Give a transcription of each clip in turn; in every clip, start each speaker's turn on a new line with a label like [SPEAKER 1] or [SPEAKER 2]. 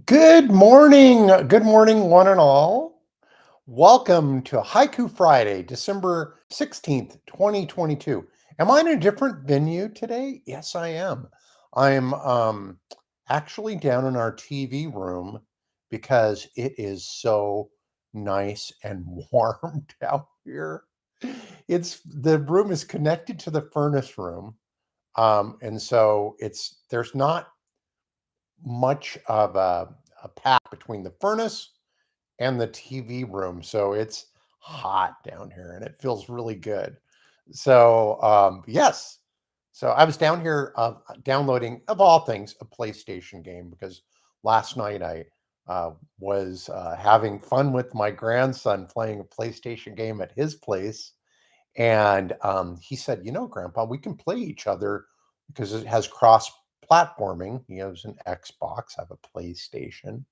[SPEAKER 1] Good morning. Good morning, one and all. Welcome to Haiku Friday, December 16th, 2022. Am I in a different venue today? Yes, I am. I'm actually down in our TV room because it is so nice and warm down here. The room is connected to the furnace room. And so there's not much of a path between the furnace and the TV room. So it's hot down here and it feels really good. So, yes. So I was down here downloading, of all things, a PlayStation game because last night I was having fun with my grandson playing a PlayStation game at his place. And he said, Grandpa, we can play each other because it has cross platforming. He has an Xbox, I have a PlayStation,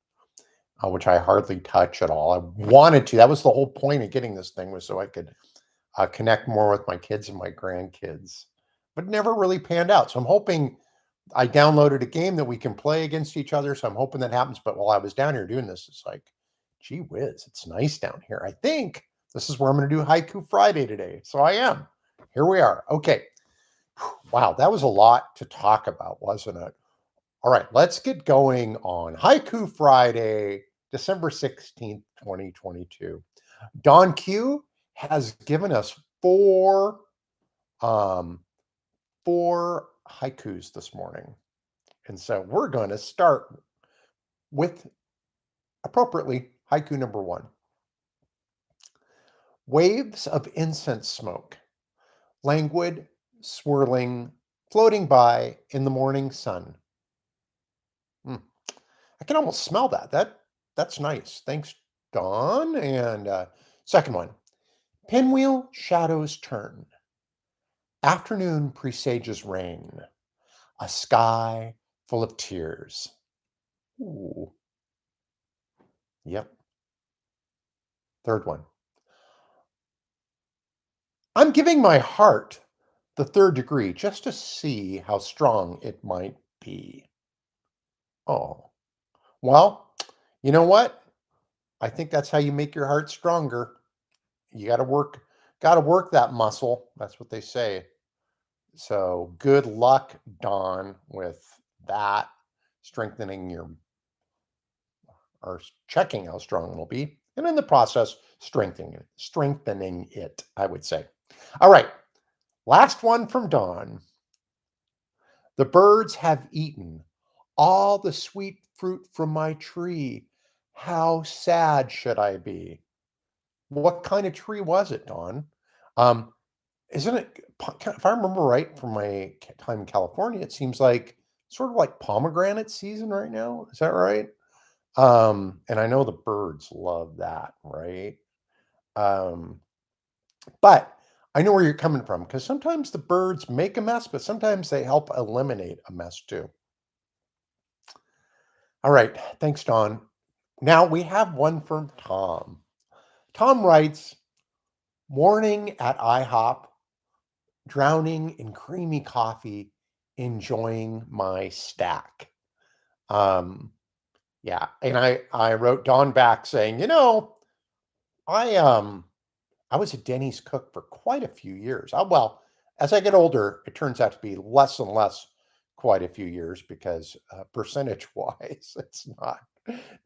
[SPEAKER 1] which I hardly touch at all. I wanted to. That was the whole point of getting this thing was so I could connect more with my kids and my grandkids, but it never really panned out. So I'm hoping I downloaded a game that we can play against each other. So I'm hoping that happens. But while I was down here doing this, it's like, gee whiz, it's nice down here. I think this is where I'm going to do Haiku Friday today. So I am. Here we are. Okay. Wow, that was a lot to talk about, wasn't it? All right, let's get going on Haiku Friday, December 16th, 2022. Don Q has given us um, four haikus this morning. And so we're going to start with appropriately haiku number one. Waves of incense smoke, languid, swirling, floating by in the morning sun. I can almost smell that. That's nice. Thanks, Don. And second one, pinwheel shadows turn. Afternoon presages rain. A sky full of tears. Ooh, yep. Third one. I'm giving my heart the third degree just to see how strong it might be. Oh, well, you know what? I think that's how you make your heart stronger. You got to work that muscle. That's what they say. So good luck, Don, with that, strengthening your or checking how strong it'll be, and in the process, strengthening it, I would say. All right, last one from Don. The birds have eaten all the sweet fruit from my tree. How sad should I be? What kind of tree was it, Don? Um, Isn't it, if I remember right from my time in California, it seems like sort of like pomegranate season right now. Is that right? And I know the birds love that, right? Um, but I know where you're coming from because sometimes the birds make a mess, but sometimes they help eliminate a mess too. All right. Thanks, Don. Now we have one from Tom. Tom writes, morning at IHOP, drowning in creamy coffee, enjoying my stack. Um, yeah, and I wrote Dawn back saying, I I was a Denny's cook for quite a few years. Well, as I get older, it turns out to be less and less quite a few years because percentage wise, it's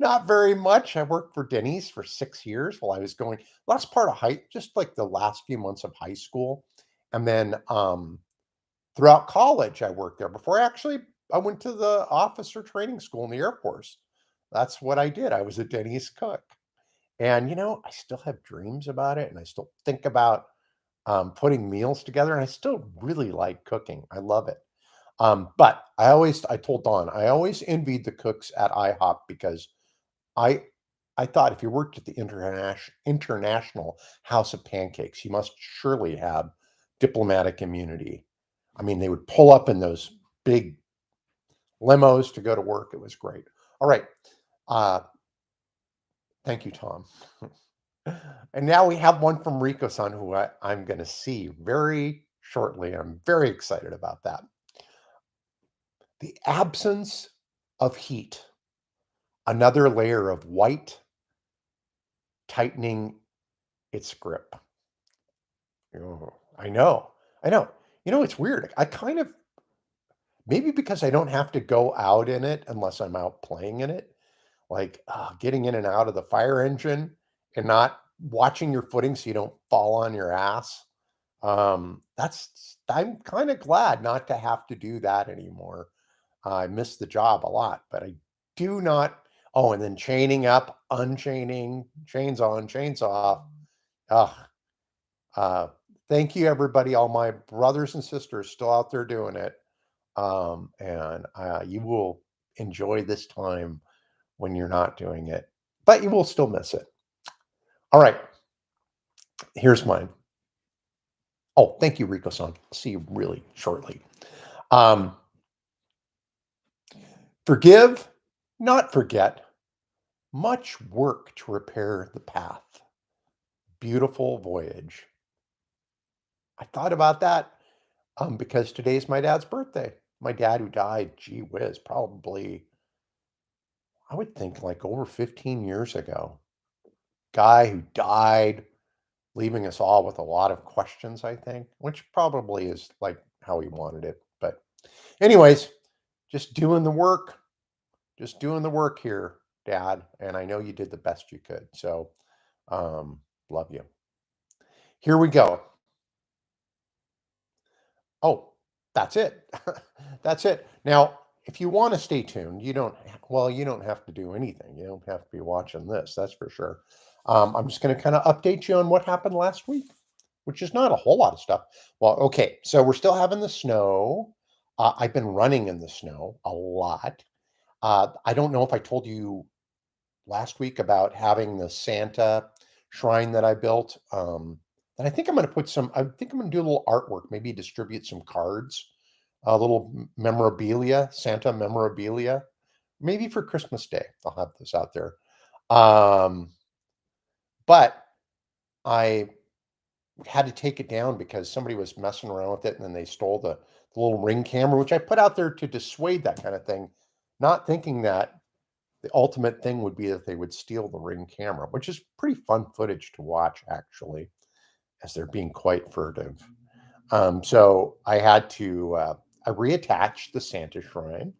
[SPEAKER 1] not very much. I worked for Denny's for 6 years while I was going last part of just like the last few months of high school, and then throughout college, I worked there before I went to the officer training school in the Air Force. That's what I did. I was a Denny's cook. And, I still have dreams about it and I still think about putting meals together. And I still really like cooking. I love it. But I told Dawn, I always envied the cooks at IHOP because I, I thought if you worked at the International House of Pancakes, you must surely have diplomatic immunity. I mean, they would pull up in those big limos to go to work. It was great. All right. Uh, thank you, Tom. And now we have one from Rico-san, who I'm going to see very shortly. I'm very excited about that. The absence of heat, Another layer of white tightening its grip. Oh, I know. I know. It's weird. I kind of maybe because I don't have to go out in it unless I'm out playing in it, like, getting in and out of the fire engine and not watching your footing so you don't fall on your ass. That's I'm kinda glad not to have to do that anymore. I miss the job a lot, but I do not. Oh, and then chaining up, unchaining, chains on, chains off. Ugh, uh, thank you, everybody, all my brothers and sisters still out there doing it. And you will enjoy this time when you're not doing it, but you will still miss it. All right, here's mine. Oh, thank you, Rico-san. See you really shortly. Um, Forgive, not forget. Much work to repair the path. Beautiful voyage. I thought about that because today's my dad's birthday. My dad, who died, gee whiz, probably, I would think like over 15 years ago. Guy who died, leaving us all with a lot of questions, I think, which probably is like how he wanted it. But, anyways, just doing the work, just doing the work here, Dad. And I know you did the best you could. So, love you. Here we go. Oh, that's it. That's it. Now, if you want to stay tuned, you don't have to do anything. You don't have to be watching this, that's for sure. I'm just going to kind of update you on what happened last week, which is not a whole lot of stuff. Well, okay, so we're still having the snow. I've been running in the snow a lot. I don't know if I told you last week about having the Santa shrine that I built. And I think I'm going to I think I'm going to do a little artwork, maybe distribute some cards, a little memorabilia, Santa memorabilia, maybe for Christmas Day. I'll have this out there. Um, but I had to take it down because somebody was messing around with it and then they stole the little ring camera, which I put out there to dissuade that kind of thing, not thinking that the ultimate thing would be that they would steal the ring camera, which is pretty fun footage to watch, actually, as they're being quite furtive. So I had to, I reattached the Santa shrine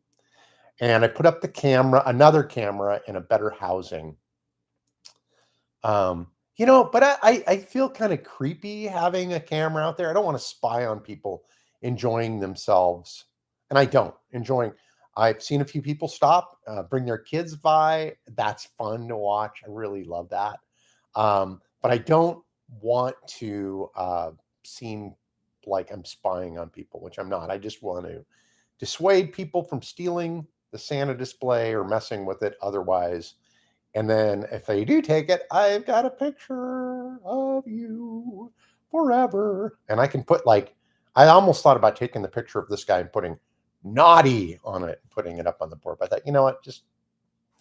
[SPEAKER 1] and I put up the camera, another camera in a better housing. But I feel kind of creepy having a camera out there. I don't want to spy on people enjoying themselves. And I don't enjoying. I've seen a few people stop, bring their kids by. That's fun to watch. I really love that. But I don't want to seem like I'm spying on people, which I'm not. I just want to dissuade people from stealing the Santa display or messing with it otherwise. And then if they do take it, I've got a picture of you forever. And I can put like, I almost thought about taking the picture of this guy and putting naughty on it, putting it up on the board. But I thought, you know what, just,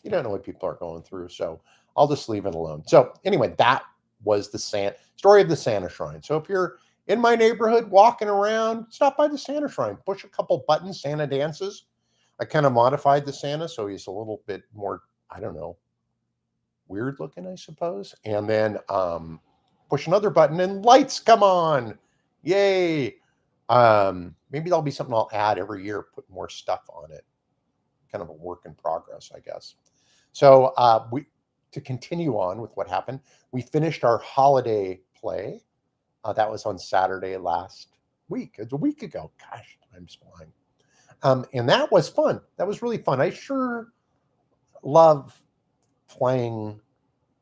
[SPEAKER 1] you don't know what people are going through. So I'll just leave it alone. So anyway, that was the story of the Santa Shrine. So if you're in my neighborhood walking around, stop by the Santa Shrine, push a couple buttons, Santa dances. I kind of modified the Santa so he's a little bit more, I don't know, weird looking, I suppose. And then push another button and lights come on. Yay. Maybe that'll be something I'll add every year, put more stuff on it. Kind of a work in progress, I guess. So we to continue on with what happened, we finished our holiday play. That was on Saturday last week. It's a week ago. Gosh, time's flying. And that was fun. That was really fun. I sure love playing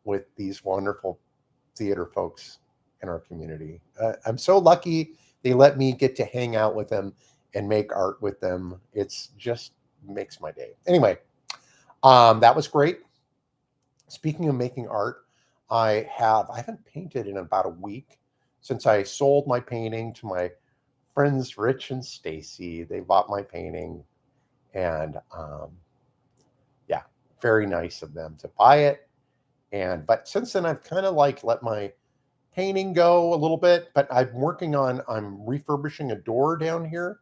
[SPEAKER 1] with these wonderful theater folks in our community. I'm so lucky they let me get to hang out with them and make art with them. It's just makes my day. Anyway, that was great. Speaking of making art, I haven't painted in about a week since I sold my painting to my friends Rich and Stacy. They bought my painting, and yeah, very nice of them to buy it. And but since then, I've kind of like let my painting go a little bit. But I'm refurbishing a door down here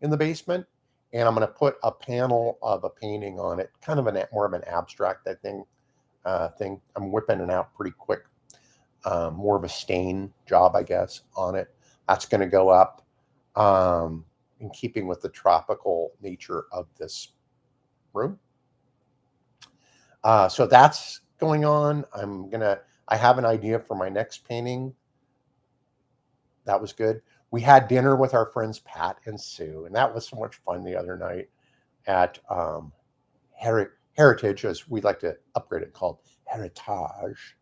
[SPEAKER 1] in the basement, and I'm going to put a panel of a painting on it, kind of more of an abstract, I think. Thing. I'm whipping it out pretty quick. More of a stain job, I guess, on it. That's going to go up in keeping with the tropical nature of this room. So that's going on. I have an idea for my next painting. That was good. We had dinner with our friends Pat and Sue, and that was so much fun the other night at Heritage, as we like to upgrade it, called Heritage.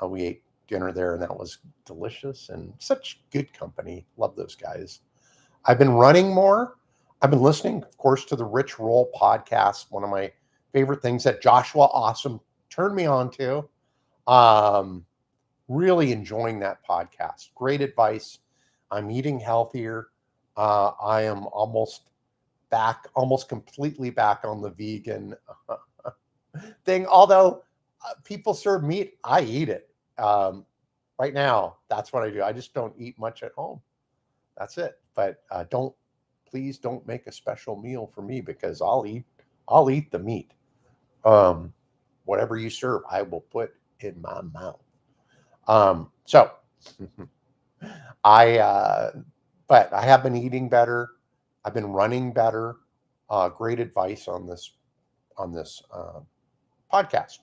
[SPEAKER 1] We ate dinner there, and that was delicious and such good company. Love those guys. I've been running more. I've been listening, of course, to the Rich Roll podcast, one of my favorite things that Joshua Awesome turned me on to. Really enjoying that podcast. Great advice. I'm eating healthier. I am almost completely back on the vegan thing. Although people serve meat, I eat it. Right now, that's what I do. I just don't eat much at home. That's it. But please don't make a special meal for me, because I'll eat the meat. Whatever you serve, I will put in my mouth. So but I have been eating better. I've been running better. Great advice on this podcast.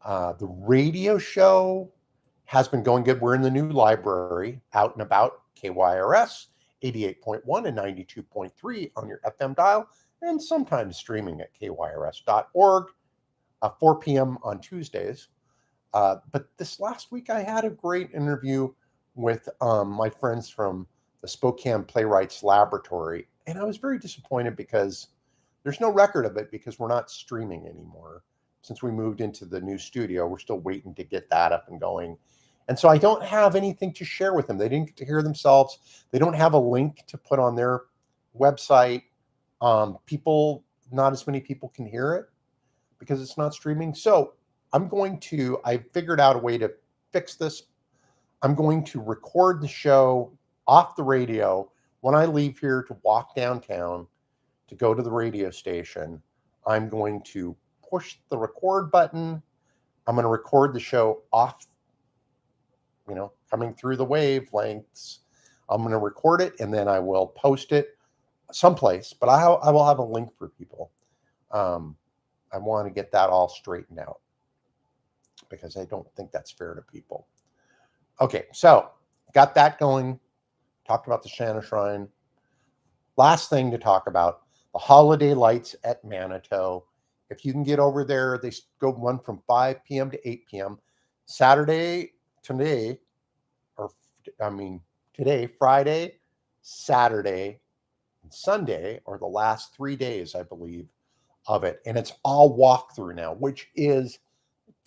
[SPEAKER 1] The radio show has been going good. We're in the new library, out and about, KYRS 88.1 and 92.3 on your FM dial, and sometimes streaming at kyrs.org, 4 p.m. on Tuesdays. But this last week, I had a great interview with my friends from the Spokane Playwrights Laboratory, and I was very disappointed because there's no record of it, because we're not streaming anymore. Since we moved into the new studio, we're still waiting to get that up and going. And so I don't have anything to share with them. They didn't get to hear themselves. They don't have a link to put on their website. Not as many people can hear it because it's not streaming. So I figured out a way to fix this. I'm going to record the show off the radio when I leave here to walk downtown to go to the radio station. I'm going to push the record button. I'm going to record the show off, coming through the wavelengths. I'm going to record it, and then I will post it someplace, but I will have a link for people. I want to get that all straightened out, because I don't think that's fair to people. Okay, so got that going. Talked about the Shanna Shrine. Last thing to talk about, the holiday lights at Manitou. If you can get over there, they go run from 5 p.m. to 8 p.m. Today, Friday, Saturday, and Sunday are the last 3 days, I believe, of it. And it's all walkthrough now, which is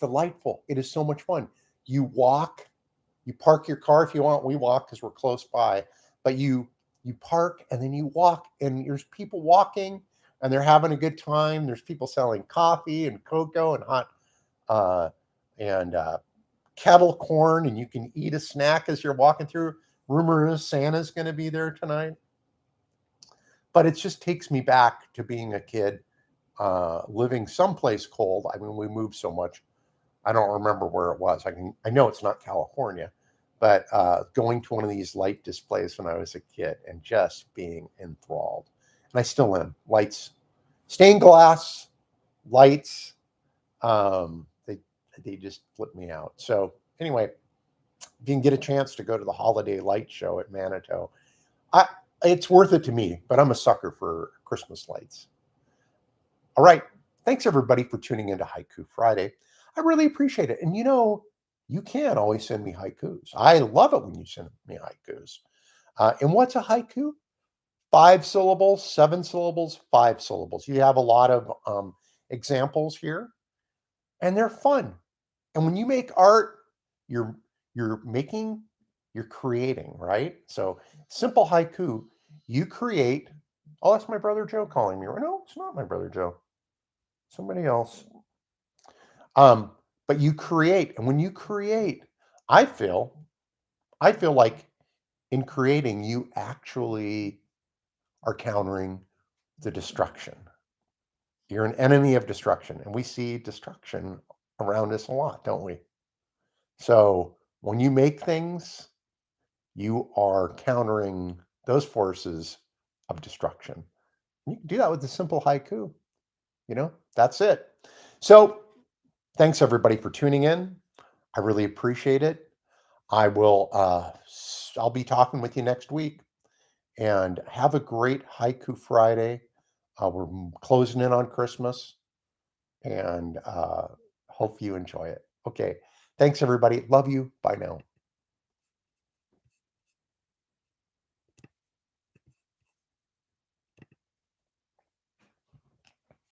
[SPEAKER 1] delightful. It is so much fun. You walk, you park your car if you want. We walk because we're close by, but you park and then you walk, and there's people walking and they're having a good time. There's people selling coffee and cocoa and hot kettle corn, and you can eat a snack as you're walking through. Rumor is Santa's going to be there tonight. But it just takes me back to being a kid, living someplace cold. I mean, we moved so much. I don't remember where it was. I know it's not California, but going to one of these light displays when I was a kid and just being enthralled. And I still am. Lights, stained glass, lights, they just flip me out. So anyway, if you can get a chance to go to the holiday light show at Manitou, it's worth it to me, but I'm a sucker for Christmas lights. All right. Thanks, everybody, for tuning into Haiku Friday. I really appreciate it. And you can always send me haikus. I love it when you send me haikus. And what's a haiku? 5 syllables, 7 syllables, 5 syllables. You have a lot of examples here, and they're fun. And when you make art, you're creating, right? So simple haiku, you create. Oh, that's my brother Joe calling me. No, it's not my brother Joe. Somebody else. But you create, and when you create, I feel like in creating, you actually are countering the destruction. You're an enemy of destruction. And we see destruction around us a lot, don't we? So when you make things, you are countering those forces of destruction. You can do that with a simple haiku. That's it. So thanks everybody for tuning in. I really appreciate it. I'll be talking with you next week, and have a great Haiku Friday. We're closing in on Christmas, and hope you enjoy it. Okay. Thanks everybody. Love you. Bye now.